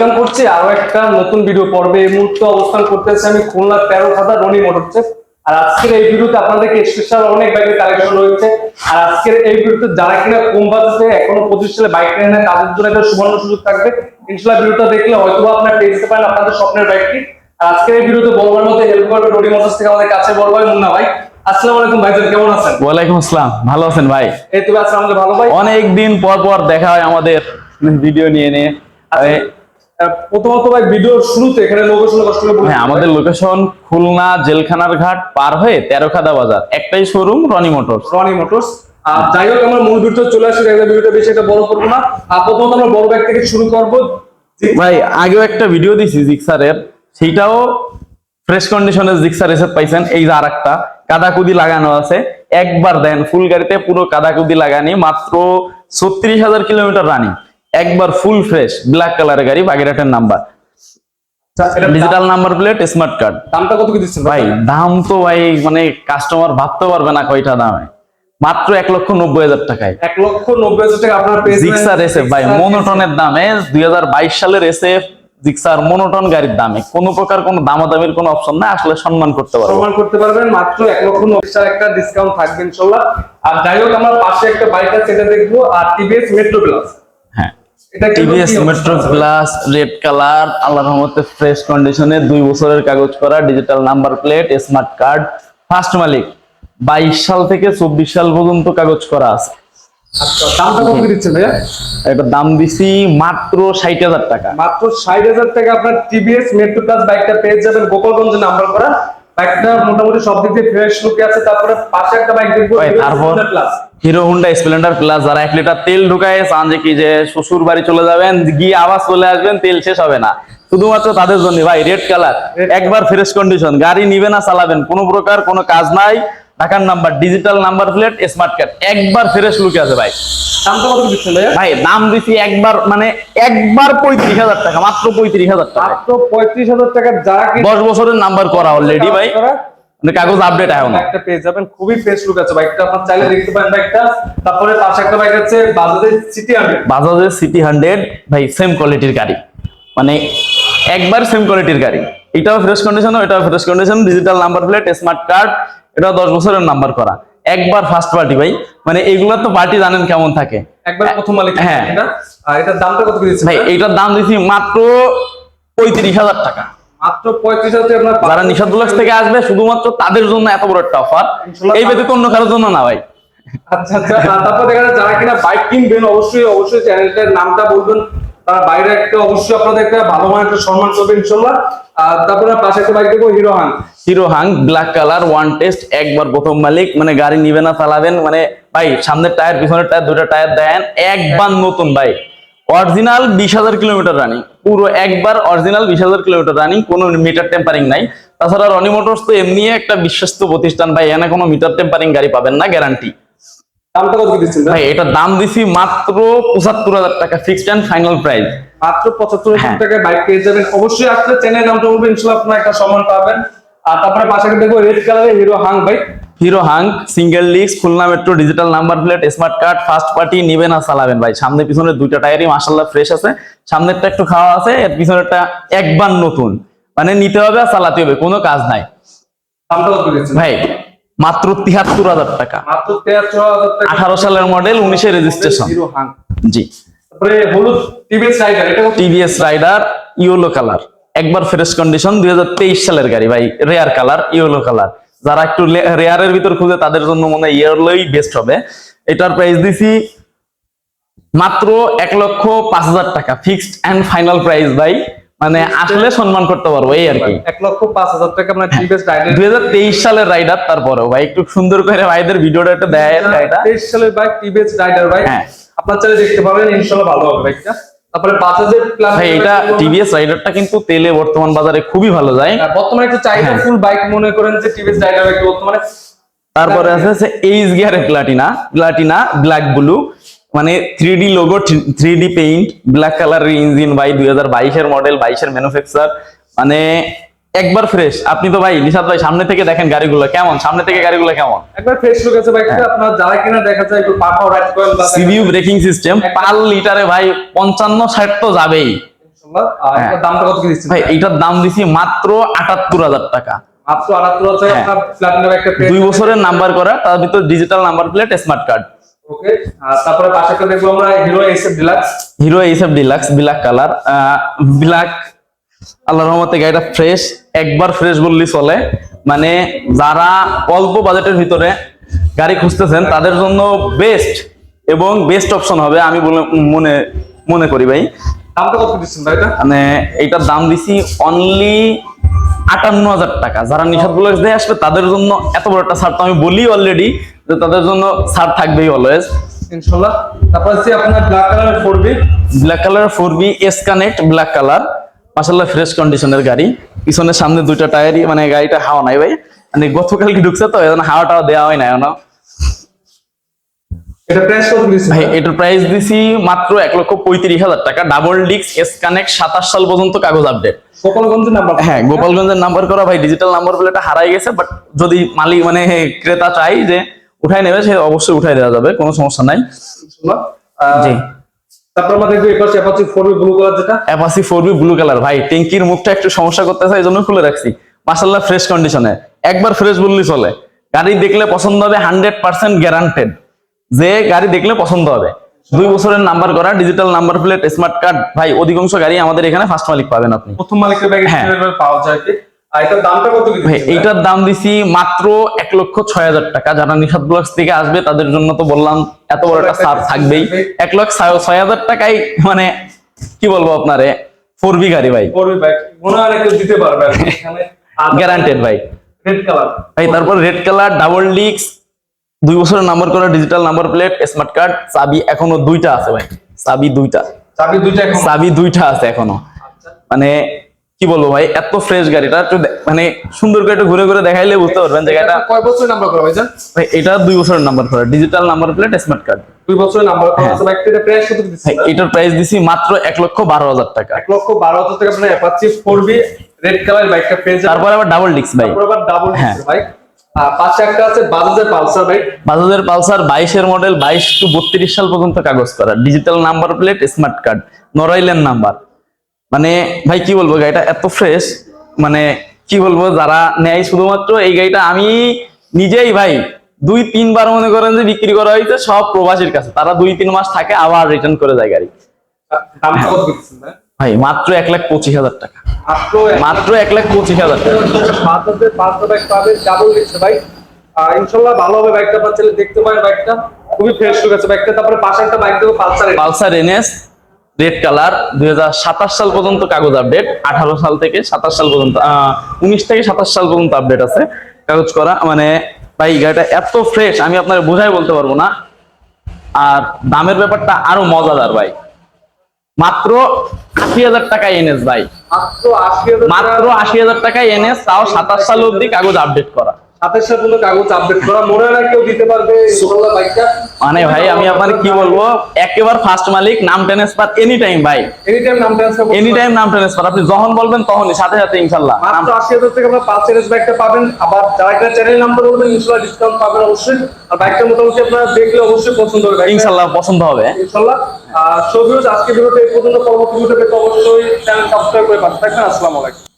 Welcome করছি আরো একটা নতুন ভিডিও পর্বে। এই মুহূর্তে অবস্থান করতেছি আমি খুলনা 13 রনি মোটরসে। আর আজকের এই ভিডিওতে আপনাদেরকে স্পেশাল অনেক বাইকের কালেকশন রয়েছে। আর আজকের এই ভিডিওতে যারা কিনা কম বাজেটে এখনো 25 সালে বাইক কেনেন না তাদের জন্য একটা সুবর্ণ সুযোগ থাকবে। ইনশাআল্লাহ ভিডিওটা দেখলে হয়তো আপনারা পেয়ে যেতে পারেন আপনাদের স্বপ্নের বাইকটি। আর আজকের এই ভিডিওতে বলবার মতো হেল্প করবে রনি মোটরস থেকে আমাদের কাছে বড় ভাই মুন্না ভাই। আসসালামু আলাইকুম ভাইজান, কেমন আছেন? ওয়ালাইকুম আসসালাম, ভালো আছেন ভাই? এই তো আছি আমাদের ভালো ভাই। অনেক দিন পর পর দেখা হয় আমাদের ভিডিও নিয়ে। প্রথমত ভাই ভিডিওর শুরুতে এখানে লোকেশন কষ্ট করে বলুন। হ্যাঁ, আমাদের লোকেশন খুলনা জেলখানার ঘাট পার হয়ে 13খাদা বাজার, একটাই showroom Roni Motors. Roni Motors. আর যাই হোক আমরা মূল ভিডিও চলে আসি, ভিডিওটা বেশি একটা বড় করবো না। আর প্রথমত আমরা বড় ব্যাগ থেকে শুরু করবো। ভাই আগেও একটা ভিডিও দিছি জিক্সারের, সেইটাও ফ্রেশ কন্ডিশনের জিক্সার এসে পাইছেন। এই যে আরেকটা কাদাকুদি লাগানো আছে, একবার দেন ফুল গাড়িতে পুরো কাদাকুদি লাগানি, মাত্র 36,000 কিলোমিটার রানিং, একবার ফুল ফ্রেশ ব্ল্যাক কালারের গাড়ি, বাগেরহাটের number, digital number plate, smart card. দামটা কত কি দিচ্ছেন ভাই? দাম তো ভাই মানে কাস্টমার ভাবতে পারবে না কয়টা দামে, মাত্র 1,90,000 টাকায়। 1,90,000 টাকা আপনার পেয়ে যাবেন জিক্সার এসএফ ভাই, মনোটনের দামে, 2022 সালের এসএফ জিক্সার মনোটন গাড়ির দামে কোনো প্রকার কোনো দামাদামির কোনো অপশন না, আসলে সম্মান করতে পারবেন। সম্মান করতে পারবেন, মাত্র 1,90,000 টাকা একটা ডিসকাউন্ট থাকবে ইনশাআল্লাহ। আর যাই হোক আমরা পাশে একটা বাইক আছে সেটা দেখবো, আর টিভিএস মেট্রো প্লাস। হ্যাঁ, এটা TVS Metro Plus, red colour, আল্লাহর রহমতে ফ্রেশ কন্ডিশনে, 2 বছরের কাগজ করা, digital number plate, smart card, first মালিক, 22 সাল থেকে 24 সাল পর্যন্ত কাগজ করা আছে। আচ্ছা, দামটা কত দিচ্ছেন ভাইয়া? এটা দাম দিছি মাত্র 60,000 টাকা। মাত্র 60,000 টাকা আপনার টিভিএস মেট্রো প্লাস বাইকটা পেয়ে যাবেন, গোপালগঞ্জে নাম্বার করা। বাইকটা মোটামুটি সব দিক দিয়ে ফ্রেশ লুকে আছে। তারপরে পাশে একটা বাইক দেখবো, তারপর হিরো হুন্ডা স্প্লেন্ডার প্লাস। যারা 1 লিটার তেল ঢুকায় চান যে কি যে শ্বশুর বাড়ি চলে যাবেন, গিয়ে আবার চলে আসবেন, তেল শেষ হবে না, শুধুমাত্র তাদের জন্য ভাই। রেড কালার, একবার ফ্রেশ কন্ডিশন, গাড়ি নিবে না চালাবেন, কোনো প্রকার কোনো কাজ নাই, ঢাকার number, digital number plate, smart card, একবার ফ্রেশ লুকে আছে ভাই। দামটা কত দিচ্ছেন ভাইয়া? ভাই দাম দিছি একবার মানে একবার 35,000 টাকা, মাত্র 35,000 টাকা। মাত্র 35,000 টাকা। যারা কি 10 বছরের নাম্বার করা অলরেডি ভাই, কাগজ আপডেট হয় না। একটা পেয়ে যাবেন, খুবই ফ্রেশ লুক আছে বাইকটা, আপনারা চাইলে দেখতে পারেন বাইকটা। তারপরে পাশে একটা বাইক আছে বাজাজের সিটি 100। বাজাজের সিটি 100 ভাই, সেম কোয়ালিটির গাড়ি, মানে একবার সেম কোয়ালিটির গাড়ি। এটাও ফ্রেশ কন্ডিশন, এটাও fresh condition, digital number plate, smart card, এটাও 10 বছরের নাম্বার করা, একবার ফার্স্ট পার্টি ভাই। মানে এগুলা তো পার্টি জানেন কেমন থাকে, একবার প্রথম মালিক। হ্যাঁ। এটা আর এটার দামটা কত দিচ্ছেন ভাই? এটার দাম দিছি মাত্র 35,000 টাকা। মাত্র 35,000 টাকা। আপনার যারা নিশাদুল্লাহ থেকে আসবে শুধুমাত্র তাদের জন্য এত বড় একটা অফার, এই ব্যতীত অন্য কারোর জন্য না ভাই। আচ্ছা আচ্ছা। তারপর দেখা যায় যারা কিনা বাইক কিনবেন অবশ্যই অবশ্যই চ্যানেলটার নামটা বলবেন, তার বাইরে একটা অবশ্যই আপনাদের একটা ভালো মানের একটা সম্মান করবে ইনশাআল্লাহ। আর তারপরে পাশে একটা বাইক দেখবো, hero Hang. Hero Hang black colour, one test, একবার প্রথম মালিক, মানে গাড়ি নিবে না চালাবেন, মানে ভাই সামনের টায়ার পিছনের টায়ার দুটো টায়ার দেন, একবার নতুন ভাই, অরিজিনাল 20,000 কিলোমিটার রানিং, পুরো একবার অরিজিনাল 20,000 কিলোমিটার রানিং, কোনো মিটার টেম্পারিং নাই। তাছাড়া রনি মোটরস তো এমনি একটা বিশ্বস্ত প্রতিষ্ঠান ভাই, এখানে কোনো মিটার টেম্পারিং গাড়ি পাবেন না, গ্যারান্টি। দামটা কত দিচ্ছেন ভাই? এটার দাম দিছি মাত্র 75,000 টাকা, ফিক্সড এন্ড ফাইনাল প্রাইস। মাত্র 75,000 টাকায় বাইক পেয়ে যাবেন। অবশ্যই আসলে চ্যানেল নামটা বলবেন, ইনশাআল্লাহ আপনারা একটা সম্মান পাবেন। আর তারপরে পাশে দেখবো রেড কালারের hero Hang bike. Hero Hang single disc, Khulna metro, digital number plate, smart card, first party, নিবে না চালাবেন ভাই। সামনে পিছনের দুইটা টায়ারই মাশাআল্লাহ ফ্রেশ আছে, সামনেরটা একটু খাওয়া আছে, এর পিছনেরটা একবার নতুন, মানে নিতে হবে আর চালাতে হবে, কোনো কাজ নাই। দামটা কত দিচ্ছেন ভাই? মাত্র 73,000 টাকা। মাত্র 73,000 টাকা। 18 সালের মডেল, 19 এর রেজিস্ট্রেশন। হিরো হাং। জি। তারপরে হলুদ টিভিএস রাইডার, এটা টিভিএস রাইডার ইয়েলো কালার, একবার ফ্রেশ কন্ডিশন, 2023 সালের গাড়ি ভাই, রেয়ার কালার, ইয়েলো কালার। যারা একটু রেয়ারের ভিতর খুঁজে তাদের জন্য মনে হয় ইয়েলোই বেস্ট হবে। এটার প্রাইস দিছি মাত্র 1,05,000 টাকা, ফিক্সড এন্ড ফাইনাল প্রাইস ভাই, মানে আসলে সম্মান করতে পারবো এই আর কি। 1,05,000 টাকা আপনার টিভিএস রাইডার, 2023 সালের রাইডার। তারপরেও ভাই একটু সুন্দর করে ভাইদের ভিডিওটা একটু দেয়। 2023 সালের বাইক টিভিএস রাইডার ভাই, হ্যাঁ, আপনারা চাইলে দেখতে পাবেন, ইনশাআল্লাহ ভালো হবে বাইকটা। তারপরে বাজাজের প্লাস ভাই এটা টিভিএস রাইডারটা কিন্তু তেলে বর্তমান বাজারে খুবই ভালো যায়, বর্তমানে একটু চাহিদা ফুল বাইক মনে করেন যে টিভিএস রাইডার একটু বর্তমানে। তারপরে আছে এইচ গিয়ারে প্লাটিনা, প্লাটিনা ব্ল্যাক ব্লু, মানে 3D logo, 3D paint, black কালারের ইঞ্জিন ভাই, 2022 এর মডেল, 22 এর ম্যানুফ্যাকচার, মানে একবার ফ্রেশ। আপনি তো ভাই নিশাদ ভাই সামনে থেকে দেখেন গাড়িগুলো কেমন, সামনে থেকে গাড়িগুলো কেমন, একবার ফ্রেশ লুক আছে বাইকটা। আপনারা যারা কিনা দেখা যায় একটু পাঠাও রাইড করেন বা সিবিইউ ব্রেকিং সিস্টেম, পার লিটারে ভাই 55-60 তো যাবেই, ইনশাআল্লাহ। আর হ্যাঁ। এটার দামটা কত কি দিচ্ছেন ভাই এইটার দাম দিছি মাত্র ৭৮,০০০ টাকা। মাত্র ৭৮,০০০ হ্যাঁ। আপনার প্লাটিনাম একটা পেয়ে 2 বছরের নাম্বার করা, তার ভিতর digital number plate, smart card. Okay. আর তারপরে পাশে একটা দেখবো আমরা Hero SF deluxe. Hero HF deluxe black colour, black, আল্লাহর রহমতে গাড়িটা ফ্রেশ, একবার ফ্রেশ বললেই চলে। মানে যারা অল্প বাজেটের ভিতরে গাড়ি খুঁজতেছেন তাদের জন্য বেস্ট এবং বেস্ট অপশন হবে আমি মনে মনে করি ভাই। দামটা কত দিচ্ছেন ভাই এটা? মানে এইটার দাম দিছি অনলি ৫৮,০০০ টাকা। যারা নিশাদ ব্লগস দিয়ে আসবে তাদের জন্য এত বড় একটা ছাড় তো আমি বলি অলরেডি যে তাদের জন্য ছাড় থাকবেই অলওয়েজ ইনশাআল্লাহ। তারপর হচ্ছে আপনার ব্ল্যাক কালারের 4B। Black colour 4B S connect black colour, মাশাআল্লাহ ফ্রেশ কন্ডিশনের গাড়ি। পিছনের সামনে দুইটা টায়ারই, মানে গাড়িটা হাওয়া নাই ভাই, মানে গতকালকে ঢুকছে তো এজন্য হাওয়াটাও দেওয়া হয় না এখনো। এটা প্রাইস কত দিচ্ছেন ভাই এটার প্রাইস দিছি মাত্র ১,৩৫,০০০ টাকা। ডাবল ডিক্স এস কানেক্ট, ২৭ সাল পর্যন্ত কাগজ আপডেট। গোপালগঞ্জের নাম্বার? হ্যাঁ গোপালগঞ্জের নাম্বার করা ভাই, ডিজিটাল নাম্বার প্লেটটা হারাই গেছে, বাট যদি মালিক মানে ক্রেতা চাই যে উঠাই নেবে সে অবশ্যই উঠাই দেওয়া যাবে, কোনো সমস্যা নাই। ইনশাআল্লাহ। জি। তারপর আমরা দেখবো এপাশে অ্যাপাচি 4B ব্লু কালার যেটা। অ্যাপাচি 4B ব্লু কালার ভাই, ট্যাঙ্কির মুখটা একটু সমস্যা করতেছে এই জন্য খুলে রাখছি। মাশাআল্লাহ ফ্রেশ কন্ডিশনে, একবার ফ্রেশ বললেই চলে। গাড়ি দেখলে পছন্দ হবে, 100% গ্যারান্টেড যে গাড়ি দেখলে পছন্দ হবে। 2 বছরের নাম্বার করা, digital number plate, smart card. ভাই অধিকাংশ গাড়ি আমাদের এখানে ফার্স্ট মালিক পাবেন আপনি। প্রথম মালিকের ব্যাগে হ্যাঁ। পাওয়া যায় কি? আর এটার দামটা কত কি ভাই দিচ্ছেন? এইটার দাম দিছি মাত্র ১,০৬,০০০ টাকা। যারা নিশাদ ব্লগস থেকে আসবে তাদের জন্য তো বললাম এত বড় একটা ছাড় থাকবেই। ১,৬,০০০ টাকায় মানে কি বলবো আপনারে, 4B গাড়ি ভাই, 4B বাইক মনে হয় না কেউ দিতে পারবে আর কি এখানে। গ্যারান্টেড ভাই। রেড কালার ভাই তারপর রেড কালার ডাবল ডিক্স, 2 বছরের নাম্বার করা, digital number plate, smart card. চাবি এখনো 2টা আছে ভাই, চাবি 2টা, চাবি দুইটা এখন। চাবি 2টা আছে এখনো। আচ্ছা। মানে কি বলবো ভাই, এত ফ্রেশ গাড়িটা একটু মানে সুন্দর করে একটু ঘুরে ঘুরে দেখাইলে বুঝতে পারবেন যে গাড়িটা। কয় বছরের নাম্বার করা ভাই? ভাই এটা 2 বছরের নাম্বার করা, digital number plate, smart card. 2 বছরের নাম্বার করা আছে বাইকটার প্রাইস কত ভাই দিচ্ছেন? এটার প্রাইস দিছি মাত্র ১,১২,০০০ টাকা। ১,১২,০০০ টাকা আপনার অ্যাপাচি 4B রেড কালার বাইকটা পেয়ে যাবেন। তারপর আবার ডাবল ডিক্স ভাই, তারপর আবার ডাবল হ্যাঁ। বাইক। আর পাশে একটা আছে বাজাজের পালসার বাইক। বাজাজের পালসার 22-এর মডেল, 22 টু 32 সাল পর্যন্ত কাগজ করা, digital number plate, smart card, নড়াইলের নাম্বার। মানে ভাই কি বলবো, গাড়িটা এত ফ্রেশ, মানে কি বলবো, যারা নেয় শুধুমাত্র এই গাড়িটা, আমি নিজেই ভাই 2-3 বার মনে করেন যে বিক্রি করা হয়েছে সব প্রবাসীর কাছে, তারা 2-3 মাস থাকে আবার রিটার্ন করে যায় গাড়ি। দামটা কত দিচ্ছেন ভাই? ভাই মাত্র ১,২৫,০০০ টাকা, মাত্র মাত্র ১,২৫,০০০ টাকা। বাজাজের পালসার বাইক পাবেন, ডাবল দিচ্ছে ভাই। ইনশাআল্লাহ ভালো হবে বাইকটা, পাচ্ছেন দেখতে পারেন বাইকটা খুবই ফ্রেশ হয়ে গেছে বাইকটা। তারপরে পাশে একটা বাইক দেবো Pulsar. Pulsar NS red colour, 2027 সাল পর্যন্ত কাগজ আপডেট, 18 সাল থেকে 27 সাল পর্যন্ত, 19 থেকে 27 সাল পর্যন্ত আপডেট আছে কাগজ করা। মানে ভাই গাড়িটা এত ফ্রেশ আমি আপনার বোঝাই বলতে পারবো না। আর দামের ব্যাপারটা আরো মজাদার ভাই, মাত্র ৮০,০০০ টাকায় এনএস ভাই, মাত্র ৮০,০০০ মাত্র 80,০০০ টাকায় এনএস, তাও 27 সাল অবধি কাগজ আপডেট করা। ২৭ সাল পর্যন্ত কাগজ আপডেট করা, মনে হয় না কেউ দিতে পারবে ইনশাআল্লাহ বাইকটা। মানে ভাই আমি আপনার কি বলবো, একেবারে ফার্স্ট মালিক, নাম ট্রান্সফার এনি টাইম ভাই, এনি টাইম নাম ট্রান্সফার এনি টাইম নাম ট্রান্সফার, আপনি যখন বলবেন তখনই সাথে সাথে ইনশাল্লাহ। মাত্র ৮০,০০০ টাকা আপনার পালসার এস বাইকটা পাবেন। আবার যারা একটা চ্যানেল নাম্বার বলবেন ইনশাআল্লাহ ডিসকাউন্ট পাবেন অবশ্যই। আর বাইকটা মোটামুটি আপনারা দেখলে অবশ্যই পছন্দ হবে বাইকটা ইনশাল্লাহ পছন্দ হবে। ইনশাআল্লাহ। সো ভিউয়ার্স, আজকে ভিডিওটা এই পর্যন্ত। পরবর্তী ভিডিওতে অবশ্যই চ্যানেল সাবস্ক্রাইব করে পাঠাবেন। আসসালামু আলাইকুম।